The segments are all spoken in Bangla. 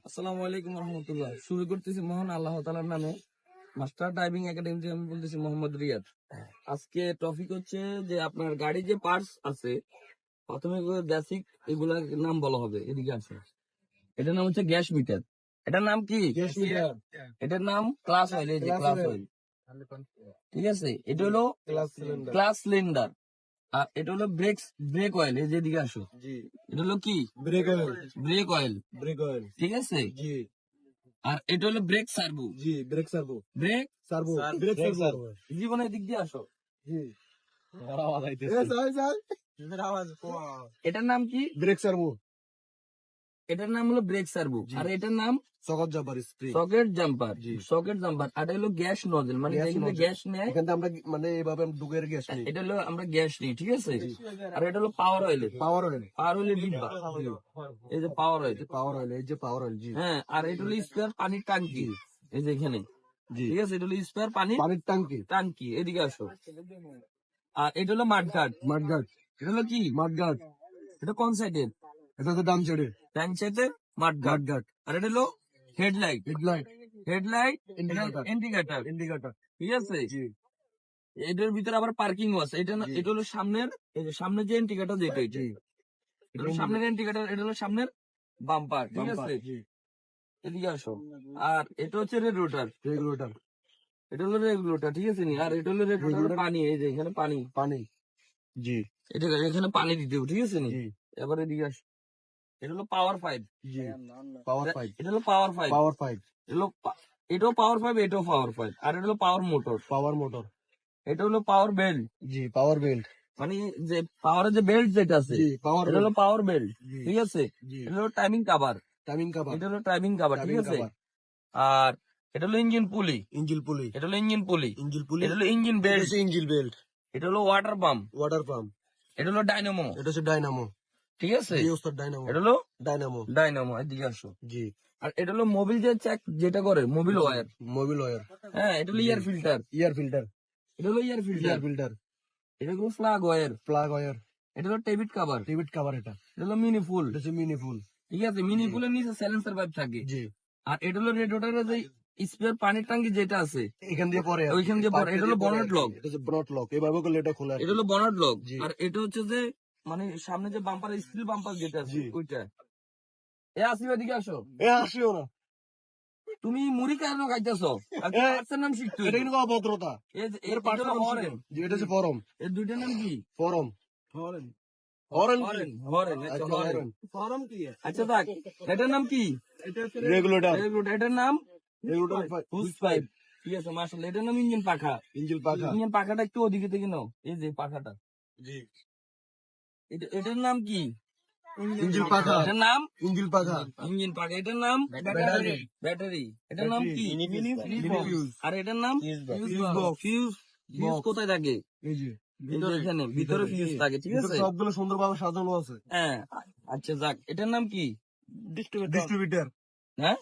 আসসালামু আলাইকুম রহমতুল্লাহ। শুরু করতেছি মহান আল্লাহ তাআলার নামে। মাস্টার ড্রাইভিং একাডেমি থেকে আমি বলতেছি মোহাম্মদ রিয়াদ। আজকে টপিক হচ্ছে যে আপনার গাড়ি যে পার্টস আছে, প্রথমে বেসিক এগুলার নাম বলা হবে। এদিকে আছে, এটার নাম হচ্ছে গ্যাস মিটার। এটার নাম কি? Gas metre. এটার নাম ক্লাস অয়েল। এই যে ক্লাস অয়েল, ঠিক আছে। এটা হলো ক্লাস সিলিন্ডার। Class cylinder. আর এটা হলো ব্রেক অয়েল। এই যে এদিকে আসো, জি। এটা হলো কি? Brake oil. Brake oil, brake oil. ঠিক আছে। জি। আর এটা হলো ব্রেক সার্ভো। জি, brake servo. Brake servo. Brake servo. জীবনের দিক দিয়ে আসো। জি। আওয়াজ আইতেছে। এটার নাম কি? Brake servo. এটার নাম হলো ব্রেক সার্ভো। জি। আর এটার নাম socket jumper spray. Socket jumper. জি। Socket jumper. আর এটা হলো গ্যাস নজল, মানে গ্যাস যেখানে নজল। গ্যাস নেয়, এখান থেকে আমরা মানে এইভাবে ডুগের গ্যাস নিই। এটা হলো আমরা গ্যাস নিই, ঠিক আছে। আর এটা হলো পাওয়ার অয়েল। পাওয়ার অয়েল। পাওয়ার অয়েলের ডিব্বা, এই যে পাওয়ার অয়েল। পাওয়ার অয়েল, এই যে পাওয়ার অয়েল। জি। হ্যাঁ, আর এটা হলো স্পেয়ার পানির টাঙ্কি, এই যে এখানে, জি। ঠিক আছে। এটা হলো স্পেয়ার পানির পানির ট্যাঙ্কি। টাঙ্কি, এদিকে আসো। আর এটা হলো মাঠঘাট। মাঠঘাট। এটা হলো কি? মাঠঘাট। এটা কোন সাইডের? এটা হচ্ছে ডান সাইডে। ডান সাইডের মাঠঘাট। মাঠঘাট। আর এটা হলো headlight. Headlight. Headlight, indicator. Indicator, indicator. ঠিক আছে। জি। এটার ভিতরে আবার পার্কিং আছে। জি। এটা হলো সামনের, এই যে সামনের যে ইন্ডিকেটর, যেটা এটা, জি। এটা হলো সামনের ইন্ডিকেটর। এটা হলো সামনের বাম্পার, ঠিক আছে। জি। এদিকে আসো। আর এটা হচ্ছে রেগুলেটর। রেগুলেটর। এটা হলো রেগুলেটর, ঠিক আছে নি। আর এটা হলো রেগুলেটর পানি, এই যে এখানে পানি, পানি। জি। এটা এখানে পানি দিতে হবে, ঠিক আছে নি। জি। এবার এদিকে আসো। এটা হলো পাওয়ার পাইপ। জি। পাওয়ার পাইপ। এটা হলো পাওয়ার পাইপ। পাওয়ার পাইপ। এটাও পাওয়ার পাইপ, এটাও পাওয়ার পাইপ। আর এটা হলো পাওয়ার মোটর। পাওয়ার মোটর। এটা হলো পাওয়ার বেল্ট, জি। পাওয়ার বেল্ট। মানে যে পাওয়ারের যে বেল্ট যেটা আছে, জি। পাওয়ার এটা হলো পাওয়ার বেল্ট, জি। ঠিক আছে। জি। এটা হলো টাইমিং কাভার। Timing cover. এটা হলো টাইমিং কাভার, ঠিক টাইমিং আছে। কভার। আর এটা হলো ইঞ্জিন পুলি। ইঞ্জিন পুলি। এটা হলো ইঞ্জিন পুলি। ইঞ্জিন পুলি। এটা হলো ইঞ্জিন এটা বেল্ট। হচ্ছে ইঞ্জিন বেল্ট। এটা হলো ওয়াটার পাম্প। Water pump. এটা হলো ডাইনামো, এটা হচ্ছে ডাইনামো। ঠিক আছে। জি ওস্তাদ, ডাইনামো। এটা হলো ডাইনামো। ডাইনামো, এদিকে আসো। জি। আর এটা হলো মোবিল যে চেক যেটা করে, মোবিল ওয়্যার। Mobil wire. হ্যাঁ, এটা হলো জি। ইয়ার ফিল্টার। ইয়ার ফিল্টার। এটা হলো ইয়ার ফিল্টার। ইয়ার ফিল্টার। এটা হলো ফ্লাগ ওয়্যার। Plug wire. এটা হলো টেবিট কাভার। টিভিট কভার। এটা এটা হলো মিনি ফুল, এটা হচ্ছে মিনি ফুল। ঠিক আছে। মিনি ফুলের নিচে সাইলেন্সার পাইপ থাকে। জি। আর এটা হলো রেডিয়েটরের যে স্পেয়ার পানির টাঙ্কি যেটা আছে, এখান দিয়ে পরে ওইখান দিয়ে পরে। এটা হলো বনেট লক। এটা হচ্ছে বনট লক। এইভাবে করলে এটা খোলা। এটা হলো বনেট লক। জি। আর এটা হচ্ছে যে মানে সামনে যে বাম্পার, স্টিল বাম্পার যেটা আছে, জি। ওইটা। এ আসিবা, দিকে আসো। এ আসিও না। তুমি মুড়ি কেন খাইতেছো? এ, নাম শিখতে এটা কিন্তু অভদ্রতা। এর পার্টস নাম হরেন। শিখেন। জি, এটা হচ্ছে ফরম। এর দুইটার নাম কি? ফরম। হরেন। হরেন কি? হরেন, হরেন, আচ্ছা, আচ্ছা, হরেন। হরেন। ফরম কি? আচ্ছা থাক। এটার নাম কি? রেগুলেটর। এটার নাম রেগুলেটর হুস পাইপ, ঠিক আছে। মাশাআল্লাহ। এটার নাম ইঞ্জিন পাখা। ইঞ্জিন পাখা। ইঞ্জিন পাখাটা একটু ওদিকে থেকে নাও, এই যে পাখাটা। জি। এটার নাম কি? ইঞ্জিন পাখা। এটার নাম ইঞ্জিন পাখা। ইঞ্জিন পাখা। এটার নাম ব্যাটারি। ব্যাটারি। এটার নাম কি? ফিউজ। আর এটার নাম ফিউজ। ফিউজ কোথায় থাকে? এই যে এই যে এখানে ভিতরে ফিউজ থাকে, ঠিক ভিতরে আছে। সবগুলো সুন্দরভাবে সাজানো আছে। হ্যাঁ, আচ্ছা যাক। এটার নাম কি? ডিস্ট্রিবিউটর। হ্যাঁ,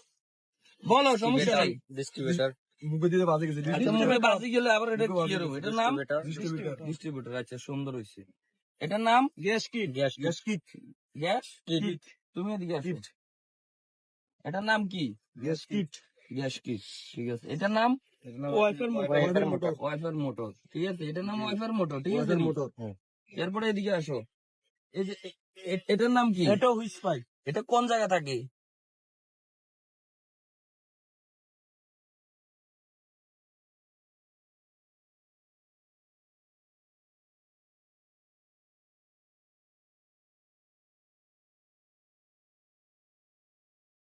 বলো, সমস্যা নাই। ডিস্ট্রিবিউটর। মুখে দিতে বাজে গেছে। আচ্ছা, মুখে বাজি গেলে আবার এটা মুখে ক্লিয়ার বাজি হবে। এটার নাম ডিস্ট্রিবিউটর। ডিস্ট্রিবিউটর। আচ্ছা, সুন্দর হয়েছে। এটার নাম gas kit. Gas kit. Gas kit. তুমি এদিকে আসো। এটার নাম কি? Gas kit. গ্যাস কিট, ঠিক আছে। এটার নাম ওয়াইফার মোটর। ওয়াইফার মোটর, ঠিক আছে। এটার নাম ওয়াইফার মোটর, ঠিক আছে। Wiper motor. এরপরে এদিকে আসো। এই যে এটার নাম কি? এটা হুইস পাইপ। এটা কোন জায়গা থাকে?